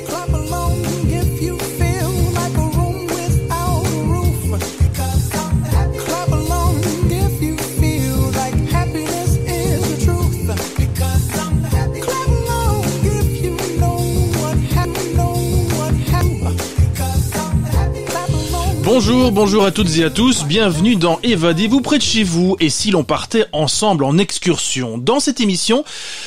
Clap along if you feel like a room without a roof. Clap along if you feel like happiness is the truth. Clap along if you know what happened. Bonjour à toutes et à tous, bienvenue dans Évadez-vous près de chez vous, et si l'on partait ensemble en excursion. Dans cette émission,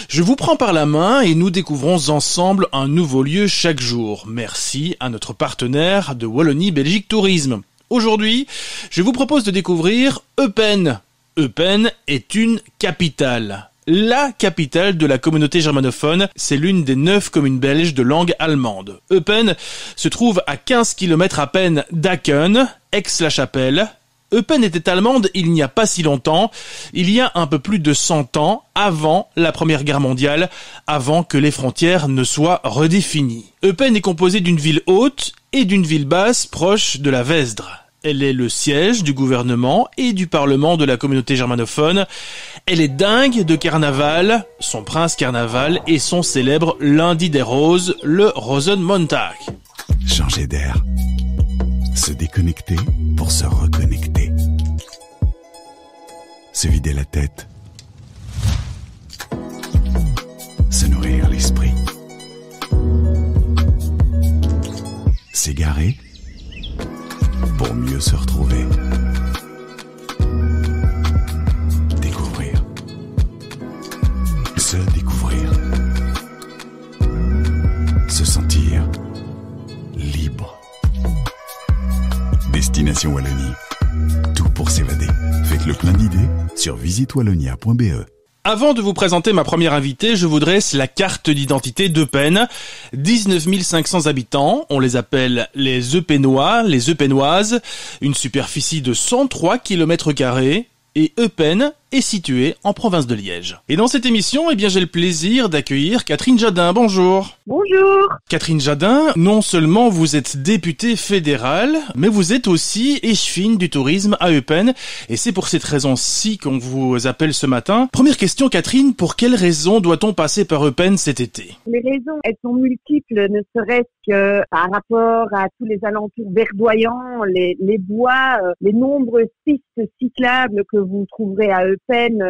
je vous prends par la main et nous découvrons ensemble un nouveau lieu chaque jour. Merci à notre partenaire de Wallonie-Belgique Tourisme. Aujourd'hui, je vous propose de découvrir Eupen. Eupen est une capitale. La capitale de la communauté germanophone, c'est l'une des 9 communes belges de langue allemande. Eupen se trouve à 15 km à peine d'Aken, Aix-la-Chapelle. Eupen était allemande il n'y a pas si longtemps, il y a un peu plus de 100 ans, avant la Première Guerre mondiale, avant que les frontières ne soient redéfinies. Eupen est composée d'une ville haute et d'une ville basse proche de la Vesdre. Elle est le siège du gouvernement et du parlement de la communauté germanophone. Elle est dingue de carnaval, son prince carnaval et son célèbre lundi des roses, le Rosenmontag. Changer d'air. Se déconnecter pour se reconnecter. Se vider la tête. Se nourrir l'esprit. S'égarer pour mieux se retrouver. Découvrir. Se découvrir. Se sentir libre. Destination Wallonie. Tout pour s'évader. Faites le plein d'idées sur visitewallonia.be. Avant de vous présenter ma première invitée, je vous dresse la carte d'identité d'Eupen. 19 500 habitants, on les appelle les Eupenois, les Eupenoises, une superficie de 103 km², et Eupen est située en province de Liège. Et dans cette émission, j'ai le plaisir d'accueillir Catherine Jadin. Bonjour. Bonjour. Catherine Jadin, non seulement vous êtes députée fédérale, mais vous êtes aussi échevine du tourisme à Eupen, et c'est pour cette raison-ci qu'on vous appelle ce matin. Première question, Catherine, pour quelles raisons doit-on passer par Eupen cet été? Les raisons, elles sont multiples, ne serait-ce que par rapport à tous les alentours verdoyants, les bois, les nombreuses pistes cyclables que vous trouverez à Eupen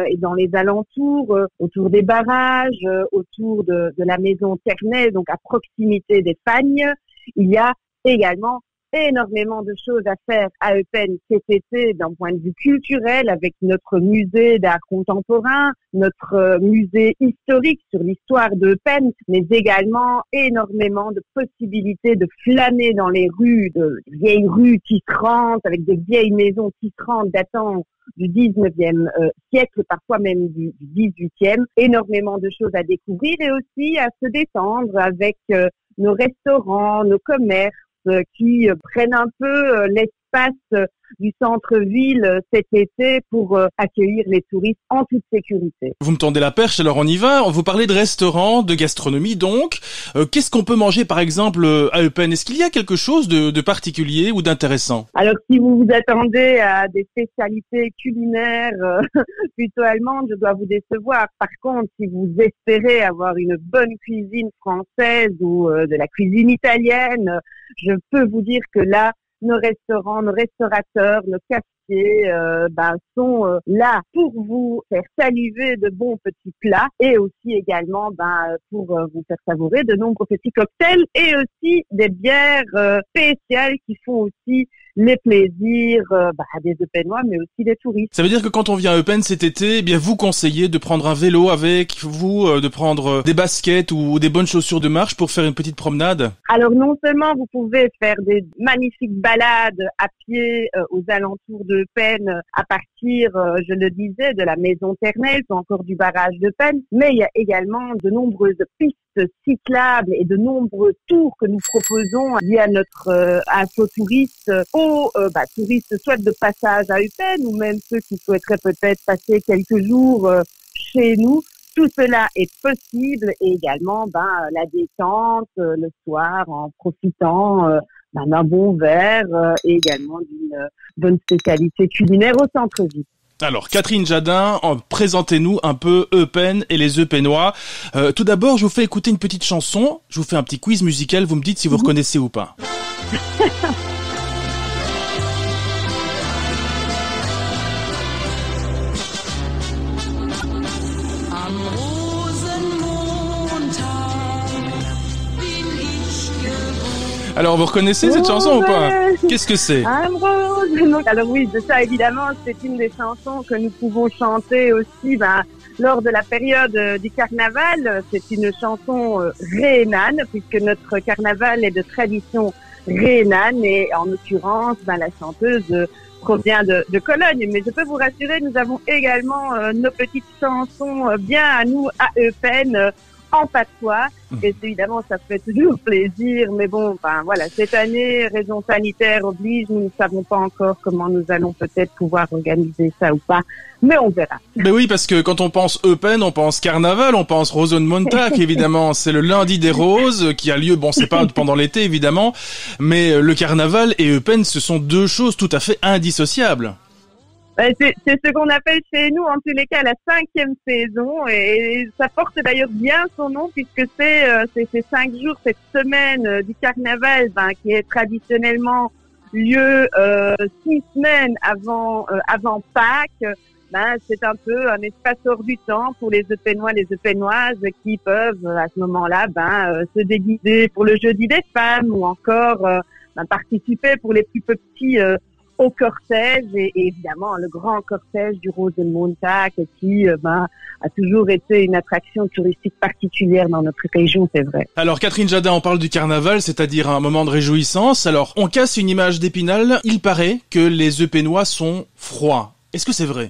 et dans les alentours, autour des barrages, autour de la maison Ternay, donc à proximité des Fagnes. Il y a également énormément de choses à faire à Eupen cet été d'un point de vue culturel, avec notre musée d'art contemporain, notre musée historique sur l'histoire d'Eupen, mais également énormément de possibilités de flâner dans les rues, de vieilles rues titrantes, avec des vieilles maisons titrantes datant du 19e siècle, parfois même du 18e. Énormément de choses à découvrir et aussi à se détendre avec nos restaurants, nos commerces, qui prennent un peu l'espace du centre-ville cet été pour accueillir les touristes en toute sécurité. Vous me tendez la perche, alors on y va. Vous parlez de restaurants, de gastronomie donc. Qu'est-ce qu'on peut manger par exemple à Eupen? Est-ce qu'il y a quelque chose de particulier ou d'intéressant? Alors si vous vous attendez à des spécialités culinaires plutôt allemandes, je dois vous décevoir. Par contre, si vous espérez avoir une bonne cuisine française ou de la cuisine italienne, je peux vous dire que là, nos restaurants, nos restaurateurs, nos cafetiers sont là pour vous faire saliver de bons petits plats et aussi également pour vous faire savourer de nombreux petits cocktails et aussi des bières spéciales qui font aussi les plaisirs des Eupenois mais aussi des touristes. Ça veut dire que quand on vient à Eupen cet été, vous conseillez de prendre un vélo avec vous, de prendre des baskets ou des bonnes chaussures de marche pour faire une petite promenade? Alors non seulement vous pouvez faire des magnifiques balades à pied aux alentours d'Eupen à partir, je le disais, de la maison Ternay ou encore du barrage d'Eupen, mais il y a également de nombreuses pistes cyclables et de nombreux tours que nous proposons via notre infotouristes aux touristes soit de passage à Eupen ou même ceux qui souhaiteraient peut-être passer quelques jours chez nous. Tout cela est possible et également la détente le soir en profitant d'un bon verre et également d'une bonne spécialité culinaire au centre-ville. Alors, Catherine Jadin, présentez-nous un peu Eupen et les Eupenois. Tout d'abord, je vous fais écouter une petite chanson, je vous fais un petit quiz musical, vous me dites si vous reconnaissez ou pas. Alors, vous reconnaissez cette chanson ou pas? Qu'est-ce que c'est? Alors oui, de ça évidemment, c'est une des chansons que nous pouvons chanter aussi lors de la période du carnaval. C'est une chanson rhénane, puisque notre carnaval est de tradition rhénane et en l'occurrence, la chanteuse provient de Cologne. Mais je peux vous rassurer, nous avons également nos petites chansons bien à nous, à Eupen, en patois. Et évidemment, ça fait toujours plaisir. Mais bon, voilà, cette année, raison sanitaire oblige, nous ne savons pas encore comment nous allons peut-être pouvoir organiser ça ou pas. Mais on verra. Mais oui, parce que quand on pense Eupen, on pense carnaval, on pense Rosenmontag, évidemment. C'est le lundi des roses qui a lieu, bon, c'est pas pendant l'été, évidemment. Mais le carnaval et Eupen, ce sont deux choses tout à fait indissociables. C'est ce qu'on appelle chez nous, en tous les cas, la 5e saison, et ça porte d'ailleurs bien son nom puisque c'est ces 5 jours, cette semaine du carnaval, qui est traditionnellement lieu 6 semaines avant Pâques. C'est un peu un espace hors du temps pour les Eupenois, les Eupenoises qui peuvent à ce moment-là se déguiser pour le jeudi des femmes ou encore participer pour les plus petits au cortège et évidemment le grand cortège du Rosenmontag qui a toujours été une attraction touristique particulière dans notre région, c'est vrai. Alors Catherine Jadin, on parle du carnaval, c'est-à-dire un moment de réjouissance. Alors on casse une image d'Épinal, il paraît que les Eupenois sont froids. Est-ce que c'est vrai?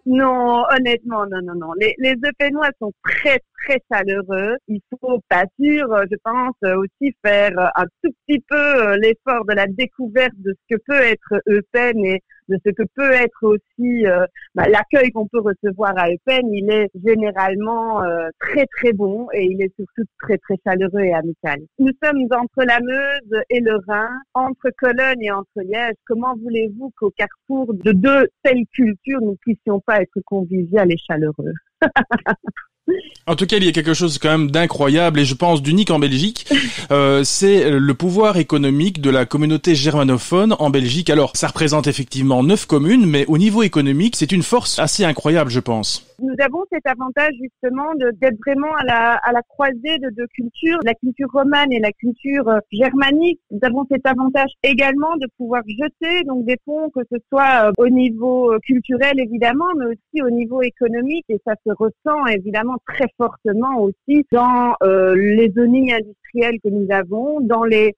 Non, honnêtement, non. Les Eupenois sont très, très chaleureux. Il faut, pas sûr, je pense, aussi faire un tout petit peu l'effort de la découverte de ce que peut être Eupen et de ce que peut être aussi l'accueil qu'on peut recevoir à Eupen. Il est généralement très, très bon et il est surtout très, très chaleureux et amical. Nous sommes entre la Meuse et le Rhin, entre Cologne et entre Liège. Comment voulez-vous qu'au carrefour de deux telles cultures, nous puissions pas être convivial et chaleureux? En tout cas, il y a quelque chose quand même d'incroyable et je pense d'unique en Belgique. C'est le pouvoir économique de la communauté germanophone en Belgique. Alors, ça représente effectivement 9 communes, mais au niveau économique, c'est une force assez incroyable, je pense. Nous avons cet avantage justement d'être vraiment à la croisée de deux cultures, la culture romane et la culture germanique. Nous avons cet avantage également de pouvoir jeter donc des ponts, que ce soit au niveau culturel évidemment, mais aussi au niveau économique, et ça se ressent évidemment très fortement aussi dans les zonings industriels que nous avons, dans les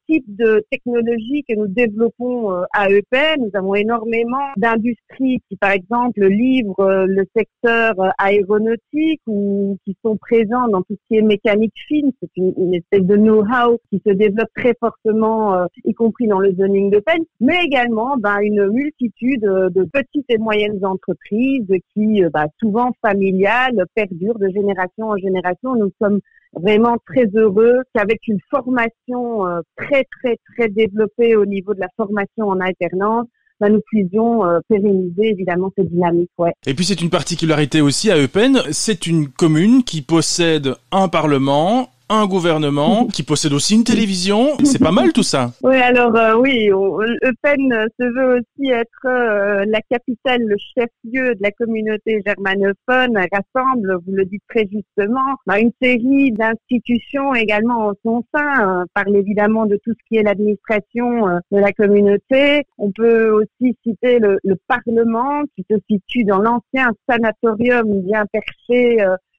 types de technologies que nous développons à Eupen. Nous avons énormément d'industries qui, par exemple, livrent le secteur aéronautique ou qui sont présents dans tout ce qui est mécanique fine. C'est une espèce de know-how qui se développe très fortement, y compris dans le zoning d'Eupen, mais également une multitude de petites et moyennes entreprises qui, souvent familiales, perdurent de génération en génération. Nous sommes vraiment très heureux qu'avec une formation très très très développée au niveau de la formation en alternance, nous puissions pérenniser évidemment cette dynamique. Ouais. Et puis c'est une particularité aussi à Eupen, c'est une commune qui possède un parlement, un gouvernement, qui possède aussi une télévision. C'est pas mal tout ça. Oui, alors Eupen se veut aussi être la capitale, le chef-lieu de la communauté germanophone, rassemble, vous le dites très justement, une série d'institutions également en son sein. Parle évidemment de tout ce qui est l'administration de la communauté. On peut aussi citer le Parlement qui se situe dans l'ancien sanatorium bien perché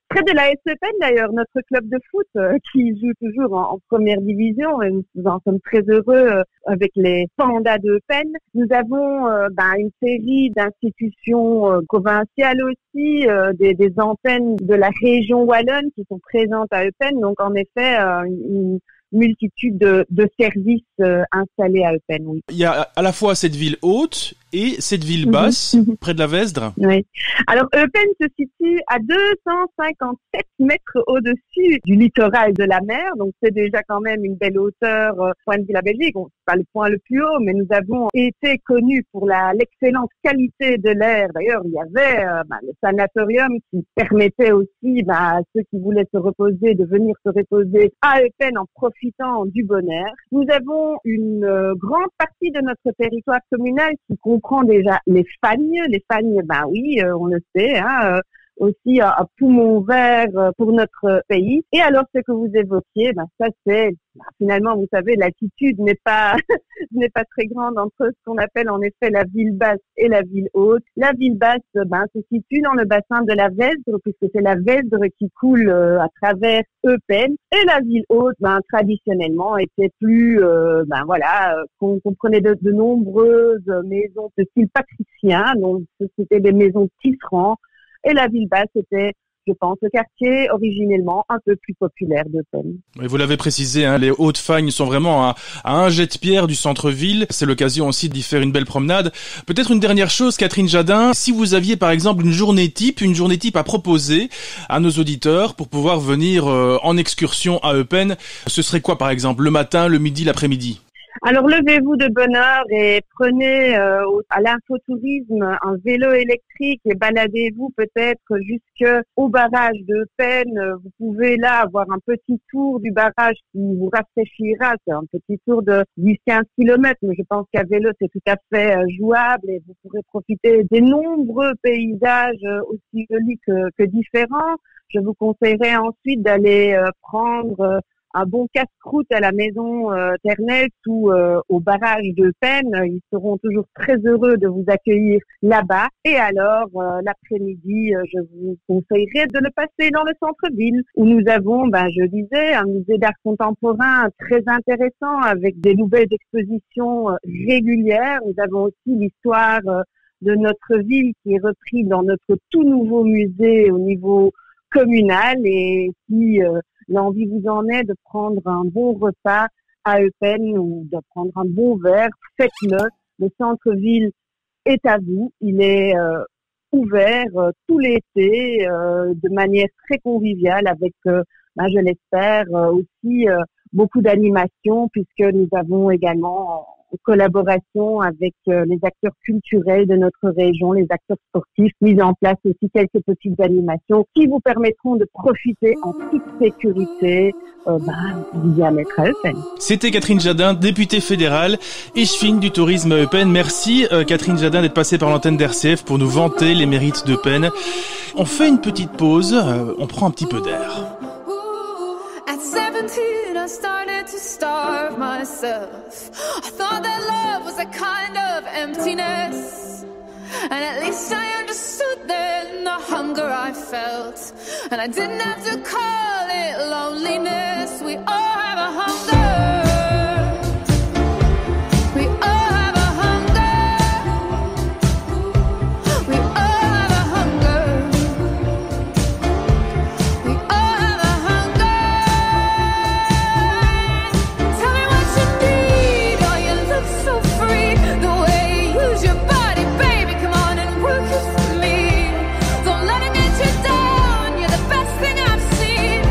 près de la Eupen d'ailleurs, notre club de foot qui joue toujours en première division et nous en sommes très heureux avec les Pandas d'Eupen. Nous avons une série d'institutions provinciales aussi, des antennes de la région wallonne qui sont présentes à Eupen. Donc en effet, une multitude de services installés à Eupen. Oui. Il y a à la fois cette ville haute Et cette ville basse, près de la Vesdre? Oui. Alors, Eupen se situe à 257 mètres au-dessus du littoral de la mer. Donc, c'est déjà quand même une belle hauteur, point de vue la Belgique. Bon, c'est pas le point le plus haut, mais nous avons été connus pour l'excellente qualité de l'air. D'ailleurs, il y avait le sanatorium qui permettait aussi à ceux qui voulaient se reposer de venir se reposer à Eupen en profitant du bon air. Nous avons une grande partie de notre territoire communal qui comprend déjà les Fagnes. Les Fagnes, on le sait, aussi un poumon vert pour notre pays. Et alors, ce que vous évoquiez, ça c'est finalement, vous savez, l'altitude n'est pas très grande entre ce qu'on appelle en effet la ville basse et la ville haute. La ville basse, se situe dans le bassin de la Vesdre, puisque c'est la Vesdre qui coule à travers Eupen. Et la ville haute, traditionnellement, était plus, comprenait de nombreuses maisons de style patricien, donc c'était des maisons tisserands. Et la ville basse était, je pense, le quartier originellement un peu plus populaire d'Eupen. Et vous l'avez précisé, les Hautes-Fagnes sont vraiment à un jet de pierre du centre-ville. C'est l'occasion aussi d'y faire une belle promenade. Peut-être une dernière chose, Catherine Jadin, si vous aviez par exemple une journée type à proposer à nos auditeurs pour pouvoir venir en excursion à Eupen, ce serait quoi par exemple? Le matin, le midi, l'après-midi? Alors, levez-vous de bonne heure et prenez à l'infotourisme un vélo électrique et baladez-vous peut-être jusqu'au barrage de Eupen. Vous pouvez là avoir un petit tour du barrage qui vous rafraîchira. C'est un petit tour de 10-15 km, mais je pense qu'à vélo, c'est tout à fait jouable et vous pourrez profiter des nombreux paysages aussi jolis que différents. Je vous conseillerais ensuite d'aller prendre un bon casse-croûte à la maison Ternels ou au barrage de Eupen. Ils seront toujours très heureux de vous accueillir là-bas. Et alors, l'après-midi, je vous conseillerais de le passer dans le centre-ville où nous avons, je disais, un musée d'art contemporain très intéressant avec des nouvelles expositions régulières. Nous avons aussi l'histoire de notre ville qui est reprise dans notre tout nouveau musée au niveau communal et si l'envie vous en est de prendre un bon repas à Eupen ou de prendre un bon verre, faites-le. Le centre-ville est à vous. Il est ouvert tout l'été de manière très conviviale avec, je l'espère, aussi beaucoup d'animations puisque nous avons également en collaboration avec les acteurs culturels de notre région, les acteurs sportifs, mis en place aussi quelques petites animations qui vous permettront de profiter en toute sécurité du bien-être à Eupen. C'était Catherine Jadin, députée fédérale et chefine du tourisme à Eupen. Merci Catherine Jadin d'être passée par l'antenne d'RCF pour nous vanter les mérites d'Eupen. On fait une petite pause, on prend un petit peu d'air. At 17, I started to starve myself. I thought that love was a kind of emptiness. And at least I understood then the hunger I felt. And I didn't have to call it loneliness. We all have a hunger. We all have a hunger. We all have a hunger. We all have a hunger. Tell me what you need. Oh, you look so free. The way you use your body, baby. Come on and work it for me. Don't let it get you down. You're the best thing I've seen.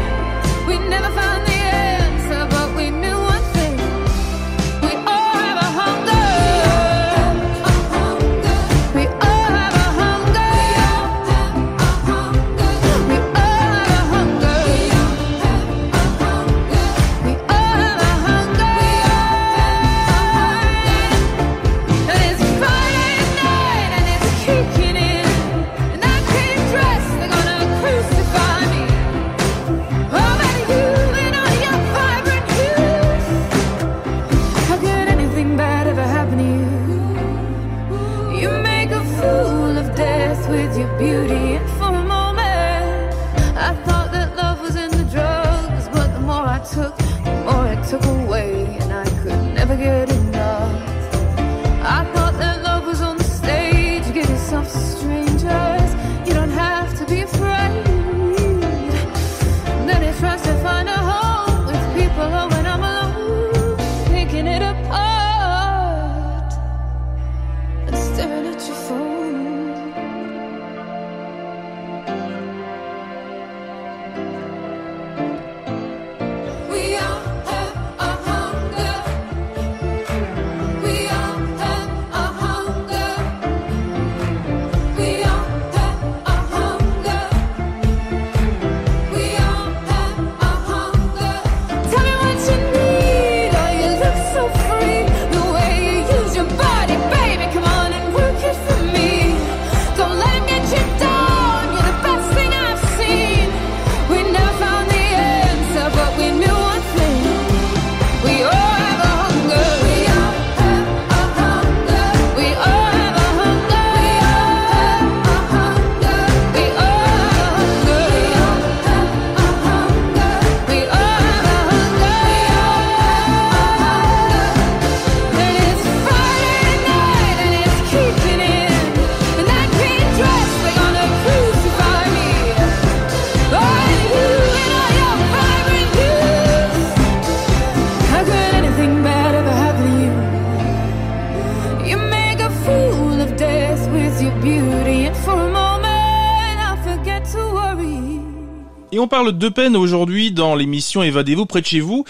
parle d'Eupen aujourd'hui dans l'émission Évadez-vous près de chez vous.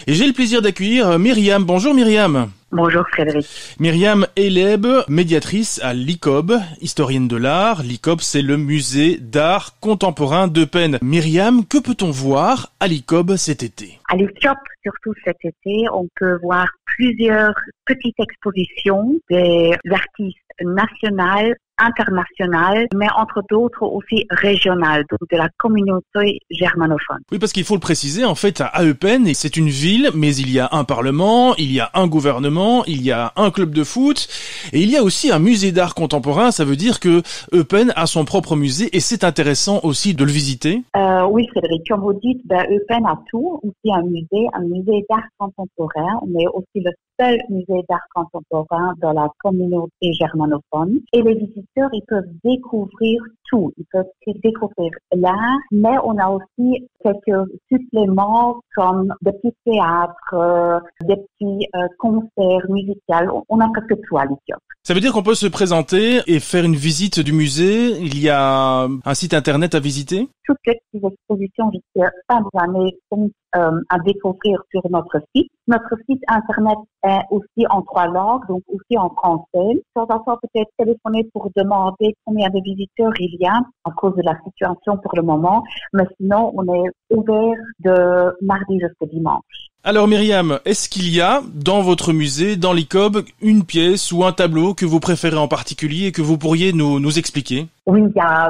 Et j'ai le plaisir d'accueillir Myriam. Bonjour Myriam. Bonjour Frédéric. Myriam Eleb, médiatrice à l'ICOB, historienne de l'art. L'ICOB, c'est le musée d'art contemporain d'Eupen. Myriam, que peut-on voir à l'ICOB cet été? À l'ICOB, surtout cet été, on peut voir plusieurs petites expositions des artistes nationaux, internationales, mais entre d'autres aussi régionales, donc de la communauté germanophone. Oui, parce qu'il faut le préciser, en fait, à Eupen, c'est une ville, mais il y a un parlement, il y a un gouvernement, il y a un club de foot, et il y a aussi un musée d'art contemporain. Ça veut dire que Eupen a son propre musée, et c'est intéressant aussi de le visiter. Oui, Frédéric, comme vous dites, Eupen a tout, aussi un musée d'art contemporain, mais aussi le seul musée d'art contemporain dans la communauté germanophone. Et les visiteurs, ils peuvent découvrir tout. Ils peuvent découvrir l'art, mais on a aussi quelques suppléments comme des petits théâtres, des petits concerts musicaux. On a presque tout à l'ICOB. Ça veut dire qu'on peut se présenter et faire une visite du musée. Il y a un site internet à visiter? Toutes les petites expositions jusqu'à fin de l'année sont à découvrir sur notre site. Notre site internet est aussi en 3 langues, donc aussi en français. De temps en temps, peut-être téléphoner pour demander combien de visiteurs il y a à cause de la situation pour le moment. Mais sinon, on est ouvert de mardi jusqu'au dimanche. Alors Myriam, est-ce qu'il y a dans votre musée, dans l'ICOB, une pièce ou un tableau que vous préférez en particulier et que vous pourriez nous expliquer? Oui, il y a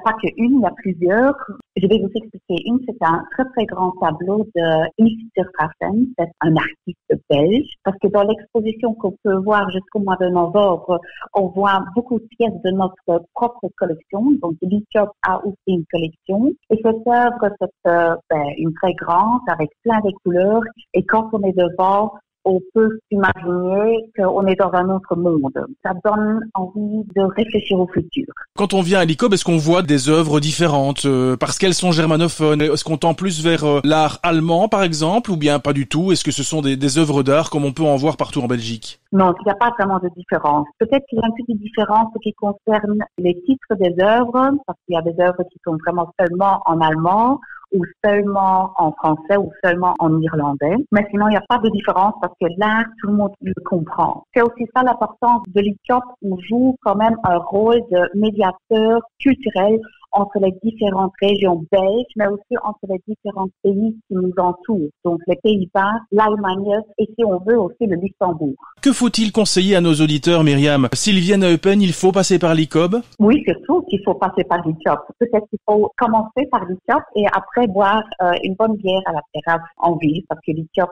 pas qu'une, il y a plusieurs. Je vais vous expliquer une. C'est un très très grand tableau de Yves Terstrassen, c'est un artiste belge. Parce que dans l'exposition qu'on peut voir jusqu'au mois de novembre, on voit beaucoup de pièces de notre propre collection. Donc l'ICOB a aussi une collection. Et cette œuvre, c'est une très grande avec plein de couleurs. Et quand on est devant, on peut imaginer qu'on est dans un autre monde. Ça donne envie de réfléchir au futur. Quand on vient à l'ICOB, est-ce qu'on voit des œuvres différentes parce qu'elles sont germanophones? Est-ce qu'on tend plus vers l'art allemand, par exemple, ou bien pas du tout? Est-ce que ce sont des œuvres d'art comme on peut en voir partout en Belgique? Non, il n'y a pas vraiment de différence. Peut-être qu'il y a une petite différence qui concerne les titres des œuvres, parce qu'il y a des œuvres qui sont vraiment seulement en allemand, ou seulement en français, ou seulement en irlandais. Mais sinon, il n'y a pas de différence parce que l'art, tout le monde le comprend. C'est aussi ça l'importance de l'ICOB. On joue quand même un rôle de médiateur culturel entre les différentes régions belges, mais aussi entre les différents pays qui nous entourent. Donc les Pays-Bas, l'Allemagne et si on veut aussi le Luxembourg. Que faut-il conseiller à nos auditeurs, Myriam? S'ils viennent à Eupen, il faut passer par l'ICOB? Oui, surtout qu'il faut passer par l'ICOB. Peut-être qu'il faut commencer par l'ICOB et après boire une bonne bière à la terrasse en ville, parce que l'ICOB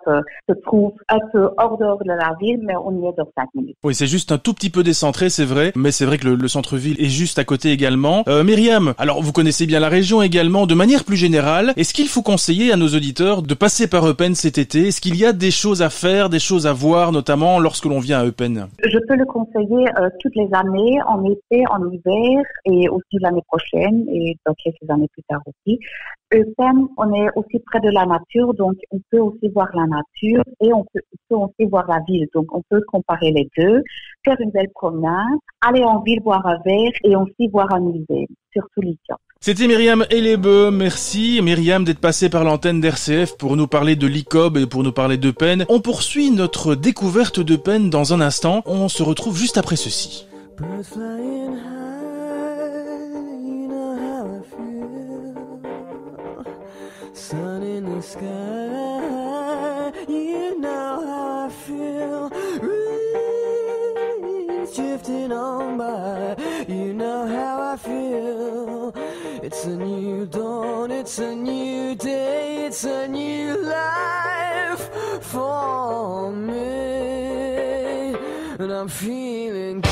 se trouve un peu hors dehors de la ville, mais on y est dans 5 minutes. Oui, c'est juste un tout petit peu décentré, c'est vrai, mais c'est vrai que le centre-ville est juste à côté également. Myriam, alors vous connaissez bien la région également. De manière plus générale, est-ce qu'il faut conseiller à nos auditeurs de passer par Eupen cet été? Est-ce qu'il y a des choses à faire, des choses à voir, notamment lorsque l'on vient à Eupen? Je peux le conseiller toutes les années, en été, en hiver et aussi l'année prochaine et dans quelques années plus tard aussi. Eupen, on est aussi près de la nature, donc on peut aussi voir la nature et on peut aussi voir la ville. Donc on peut comparer les deux, faire une belle promenade, aller en ville boire un verre et aussi voir un musée, surtout l'ICOB. C'était Myriam Elebe. Merci Myriam d'être passée par l'antenne d'RCF pour nous parler de l'ICOB et pour nous parler d'Eupen. On poursuit notre découverte d'Eupen dans un instant. On se retrouve juste après ceci. Sun in the sky, you know how I feel. Reeds drifting on by, you know how I feel. It's a new dawn, it's a new day, it's a new life for me. And I'm feeling good.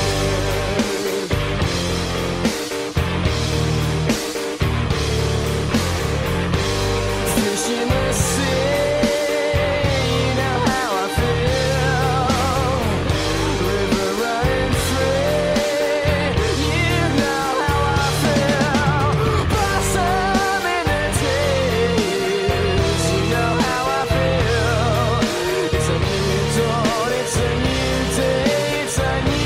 In the sea, you know how I feel. River running free, you know how I feel. Blossom in the trees, you know how I feel. It's a new dawn, it's a new day, it's a new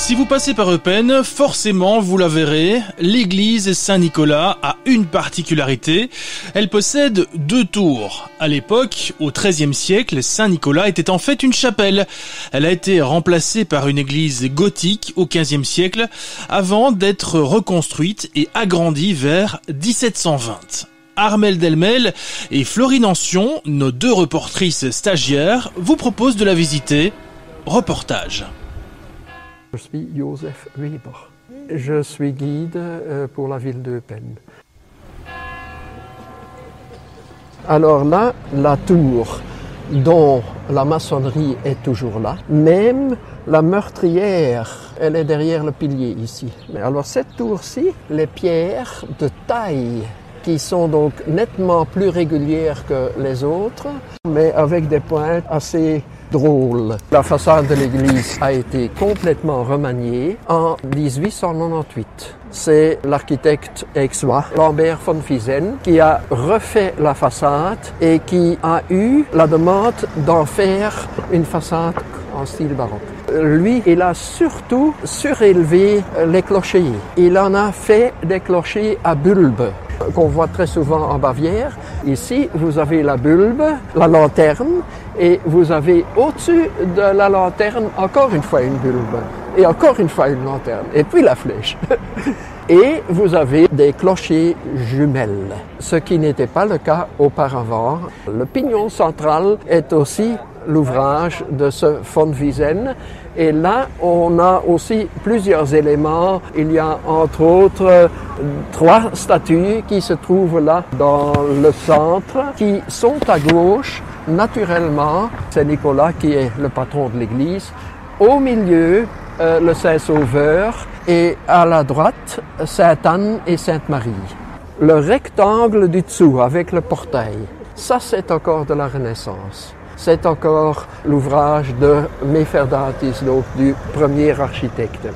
Si vous passez par Eupen, forcément vous la verrez, l'église Saint-Nicolas a une particularité, elle possède 2 tours. À l'époque, au XIIIe siècle, Saint-Nicolas était en fait une chapelle. Elle a été remplacée par une église gothique au XVe siècle, avant d'être reconstruite et agrandie vers 1720. Armelle Delmel et Florine Ancion, nos 2 reportrices stagiaires, vous proposent de la visiter. Reportage. Je suis Joseph Weber. Je suis guide pour la ville d'Eupen. Alors là, la tour dont la maçonnerie est toujours là, même la meurtrière, elle est derrière le pilier ici. Mais alors cette tour-ci, les pierres de taille qui sont donc nettement plus régulières que les autres, mais avec des pointes assez drôles. La façade de l'église a été complètement remaniée en 1898. C'est l'architecte aixois Lambert von Vizen qui a refait la façade et qui a eu la demande d'en faire une façade en style baroque. Lui, il a surtout surélevé les clochers. Il en a fait des clochers à bulbe qu'on voit très souvent en Bavière. Ici, vous avez la bulbe, la lanterne, et vous avez au-dessus de la lanterne encore une fois une bulbe, et encore une fois une lanterne, et puis la flèche. Et vous avez des clochers jumelles, ce qui n'était pas le cas auparavant. Le pignon central est aussi l'ouvrage de ce von Vizen. Et là, on a aussi plusieurs éléments. Il y a entre autres 3 statues qui se trouvent là dans le centre, qui sont à gauche. Naturellement, c'est Nicolas qui est le patron de l'église. Au milieu, le Saint-Sauveur et à la droite, Sainte-Anne et Sainte-Marie. Le rectangle du dessous avec le portail, ça c'est encore de la Renaissance. C'est encore l'ouvrage de Meferdatis, donc du premier architecte.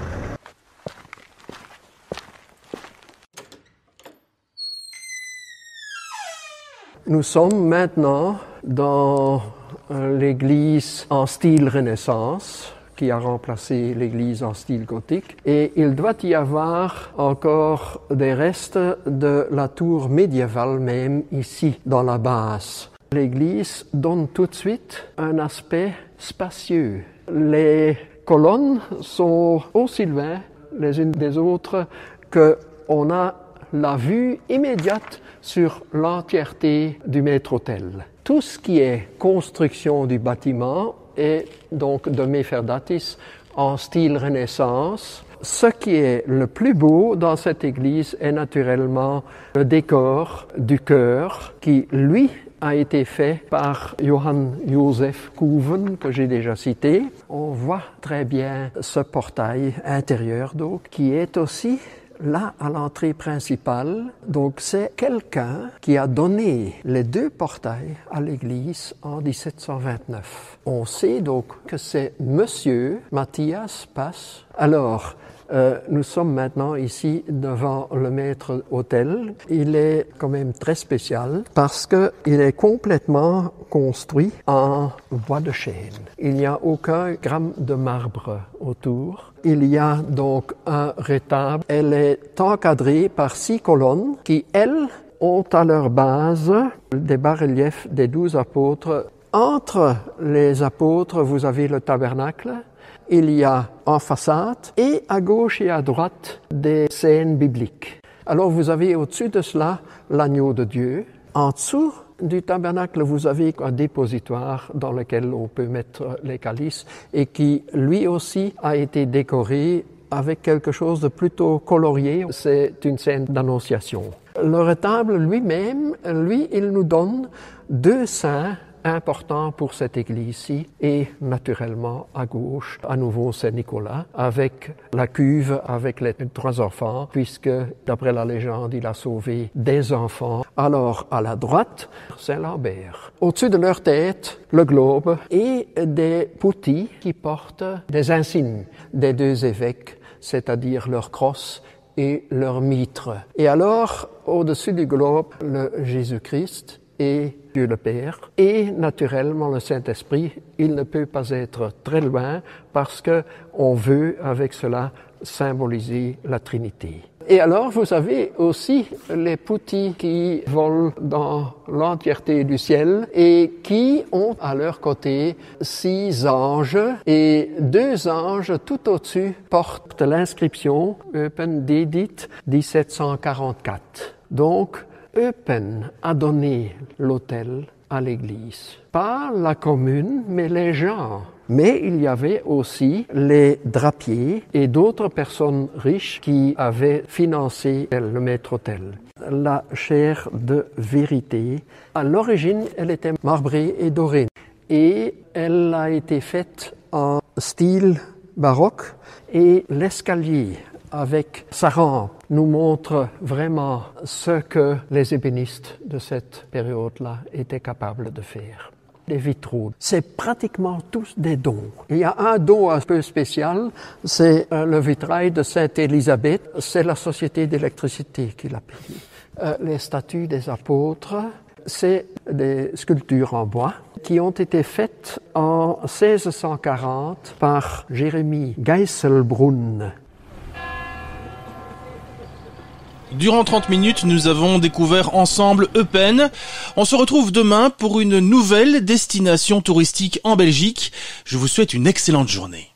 Nous sommes maintenant dans l'église en style Renaissance, qui a remplacé l'église en style gothique. Et il doit y avoir encore des restes de la tour médiévale même ici, dans la base. L'église donne tout de suite un aspect spacieux. Les colonnes sont aussi loin les unes des autres qu'on a la vue immédiate sur l'entièreté du maître-autel. Tout ce qui est construction du bâtiment est donc de Meferdatis en style Renaissance. Ce qui est le plus beau dans cette église est naturellement le décor du chœur qui, lui, a été fait par Johann Joseph Couven, que j'ai déjà cité. On voit très bien ce portail intérieur, donc, qui est aussi là, à l'entrée principale. Donc, c'est quelqu'un qui a donné les 2 portails à l'église en 1729. On sait donc que c'est Monsieur Matthias Pass. Alors, nous sommes maintenant ici devant le maître-autel. Il est quand même très spécial parce qu'il est complètement construit en bois de chêne. Il n'y a aucun gramme de marbre autour. Il y a donc un rétable. Elle est encadrée par 6 colonnes qui, elles, ont à leur base des bas-reliefs des 12 apôtres. Entre les apôtres, vous avez le tabernacle. Il y a en façade et à gauche et à droite des scènes bibliques. Alors vous avez au-dessus de cela l'agneau de Dieu. En dessous du tabernacle, vous avez un dépositoire dans lequel on peut mettre les calices et qui lui aussi a été décoré avec quelque chose de plutôt colorié. C'est une scène d'annonciation. Le retable lui-même, il nous donne 2 saints important pour cette église-ci et naturellement à gauche, à nouveau Saint-Nicolas avec la cuve avec les 3 enfants puisque d'après la légende il a sauvé des enfants. Alors à la droite, Saint-Lambert. Au-dessus de leur tête, le globe et des poutis qui portent des insignes des 2 évêques, c'est-à-dire leur crosse et leur mitre. Et alors, au-dessus du globe, le Jésus-Christ et Dieu le Père. Et naturellement, le Saint-Esprit, il ne peut pas être très loin parce que on veut avec cela symboliser la Trinité. Et alors, vous avez aussi les poutis qui volent dans l'entièreté du ciel et qui ont à leur côté 6 anges et 2 anges tout au-dessus portent l'inscription Eupen Dedit 1744. Donc, Eupen a donné l'autel à l'Église. Pas la commune, mais les gens. Mais il y avait aussi les drapiers et d'autres personnes riches qui avaient financé le maître-autel. La chaire de vérité, à l'origine, elle était marbrée et dorée. Et elle a été faite en style baroque et l'escalier avec sa rampe nous montre vraiment ce que les ébénistes de cette période-là étaient capables de faire. Les vitraux, c'est pratiquement tous des dons. Il y a un don un peu spécial, c'est le vitrail de Sainte-Élisabeth. C'est la Société d'électricité qui l'a payé. Les statues des apôtres, c'est des sculptures en bois qui ont été faites en 1640 par Jérémie Geisselbrunn. Durant 30 minutes, nous avons découvert ensemble Eupen. On se retrouve demain pour une nouvelle destination touristique en Belgique. Je vous souhaite une excellente journée.